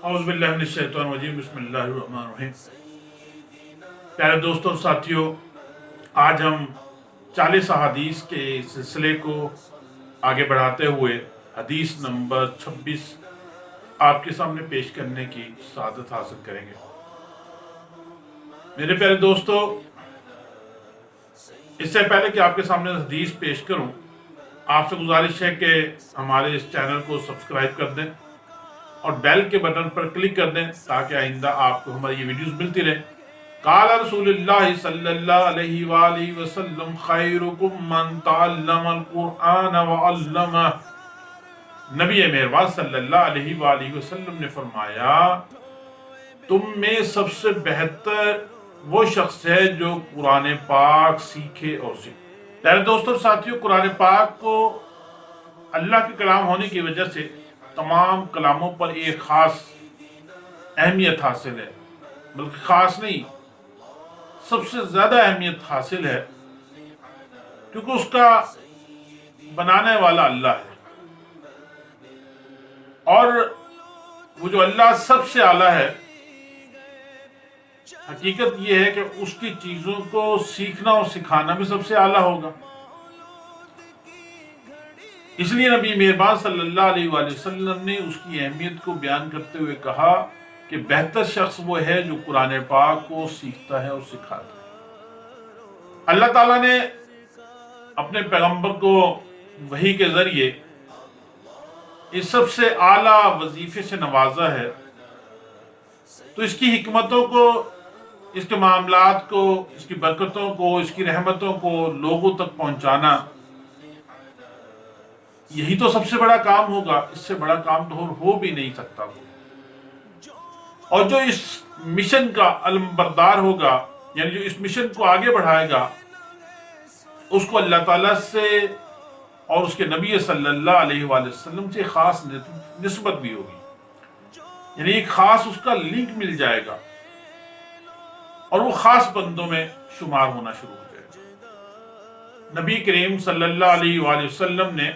اعوذ باللہ من الشیطان الرجیم، بسم اللہ الرحمن الرحیم۔ پیارے دوستوں اور ساتھیوں، آج ہم 40 احادیث کے سلسلے کو آگے بڑھاتے ہوئے حدیث نمبر 26 آپ کے سامنے پیش کرنے کی سعادت حاصل کریں گے۔ میرے پیارے دوستوں، اس سے پہلے کہ آپ کے سامنے حدیث پیش کروں، آپ سے گزارش ہے کہ ہمارے اس چینل کو سبسکرائب کر دیں اور بیل کے بٹن پر کلک کر دیں تاکہ آئندہ آپ کو ہماری یہ ویڈیوز ملتی رہیں۔ قال رسول اللہ صلی اللہ علیہ وآلہ وسلم خیرکم من تعلم القرآن وعلمہ۔ نبی مہربان صلی اللہ علیہ وآلہ وسلم نے فرمایا، تم میں سب سے بہتر وہ شخص ہے جو قرآن پاک سیکھے اور سیکھے۔ پیارے دوستوں اور ساتھیوں، قرآن پاک کو اللہ کے کلام ہونے کی وجہ سے تمام کلاموں پر ایک خاص اہمیت حاصل ہے، بلکہ خاص نہیں، سب سے زیادہ اہمیت حاصل ہے، کیونکہ اس کا بنانے والا اللہ ہے، اور وہ جو اللہ سب سے اعلیٰ ہے، حقیقت یہ ہے کہ اس کی چیزوں کو سیکھنا اور سکھانا بھی سب سے اعلیٰ ہوگا۔ اس لیے نبی مہربان صلی اللہ علیہ وآلہ وسلم نے اس کی اہمیت کو بیان کرتے ہوئے کہا کہ بہتر شخص وہ ہے جو قرآن پاک کو سیکھتا ہے اور سکھاتا ہے۔ اللہ تعالیٰ نے اپنے پیغمبر کو وحی کے ذریعے اس سب سے اعلیٰ وظیفے سے نوازا ہے، تو اس کی حکمتوں کو، اس کے معاملات کو، اس کی برکتوں کو، اس کی رحمتوں کو لوگوں تک پہنچانا، یہی تو سب سے بڑا کام ہوگا۔ اس سے بڑا کام تو ہو بھی نہیں سکتا۔ اور جو اس مشن کا علمبردار ہوگا، یعنی جو اس مشن کو آگے بڑھائے گا، اس کو اللہ تعالیٰ سے اور اس کے نبی صلی اللہ علیہ وآلہ وسلم سے خاص نسبت بھی ہوگی، یعنی ایک خاص اس کا لنک مل جائے گا، اور وہ خاص بندوں میں شمار ہونا شروع ہو جائے گا۔ نبی کریم صلی اللہ علیہ وآلہ وسلم نے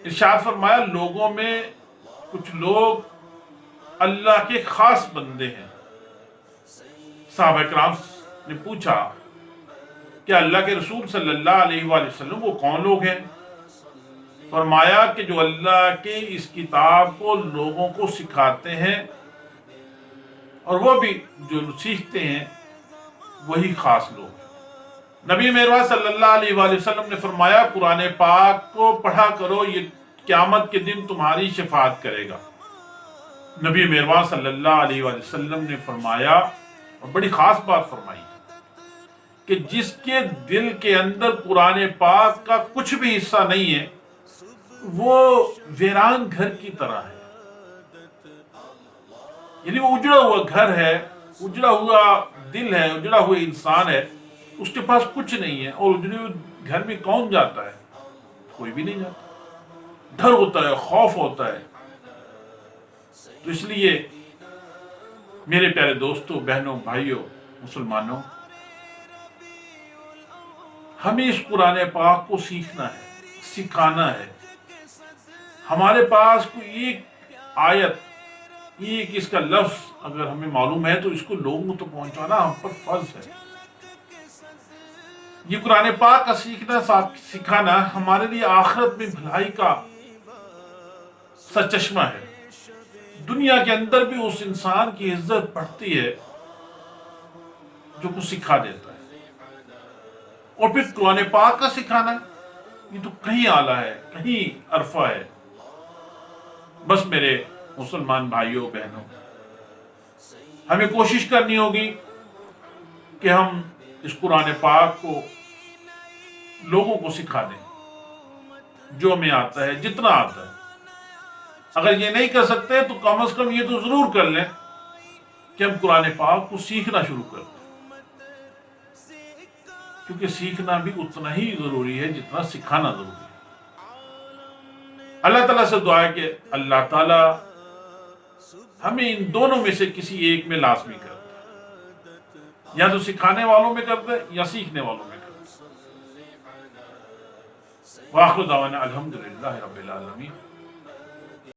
ارشاد فرمایا، لوگوں میں کچھ لوگ اللہ کے خاص بندے ہیں۔ صحابہ کرام نے پوچھا کہ اللہ کے رسول صلی اللہ علیہ وآلہ وسلم وہ کون لوگ ہیں؟ فرمایا کہ جو اللہ کے اس کتاب کو لوگوں کو سکھاتے ہیں، اور وہ بھی جو سیکھتے ہیں، وہی خاص لوگ ہیں۔ نبی مہربان صلی اللہ علیہ وآلہ وسلم نے فرمایا، قرآن پاک کو پڑھا کرو، یہ قیامت کے دن تمہاری شفاعت کرے گا۔ نبی مہربان صلی اللہ علیہ وآلہ وسلم نے فرمایا، اور بڑی خاص بات فرمائی، کہ جس کے دل کے اندر قرآن پاک کا کچھ بھی حصہ نہیں ہے، وہ ویران گھر کی طرح ہے، یعنی وہ اجڑا ہوا گھر ہے، اجڑا ہوا دل ہے، اجڑا ہوا انسان ہے، اس کے پاس کچھ نہیں ہے۔ اور اجڑے ہوئے گھر میں کون جاتا ہے؟ کوئی بھی نہیں جاتا، ڈر ہوتا ہے، خوف ہوتا ہے۔ تو اس لیے میرے پیارے دوستوں، بہنوں، بھائیوں، مسلمانوں، ہمیں اس قرآن پاک کو سیکھنا ہے، سکھانا ہے۔ ہمارے پاس کوئی ایک آیت، ایک اس کا لفظ اگر ہمیں معلوم ہے تو اس کو لوگوں تک پہنچانا ہم پر فرض ہے۔ یہ قرآن پاک کا سیکھنا، سکھانا ہمارے لیے آخرت میں بھلائی کا سرچشمہ ہے۔ دنیا کے اندر بھی اس انسان کی عزت بڑھتی ہے جو کچھ سکھا دیتا ہے، اور پھر قرآن پاک کا سکھانا، یہ تو کہیں اعلیٰ ہے، کہیں عرفہ ہے۔ بس میرے مسلمان بھائیوں بہنوں، ہمیں کوشش کرنی ہوگی کہ ہم اس قرآن پاک کو لوگوں کو سکھا دیں، جو ہمیں آتا ہے، جتنا آتا ہے۔ اگر یہ نہیں کر سکتے تو کم از کم یہ تو ضرور کر لیں کہ ہم قرآن پاک کو سیکھنا شروع کر دیں، کیونکہ سیکھنا بھی اتنا ہی ضروری ہے جتنا سکھانا ضروری ہے۔ اللہ تعالیٰ سے دعا ہے کہ اللہ تعالیٰ ہمیں ان دونوں میں سے کسی ایک میں لازمی کر دے، یا تو سکھانے والوں میں کر دے یا سیکھنے والوں میں کر دے۔ وآخر دعوانا الحمدللہ رب العالمین۔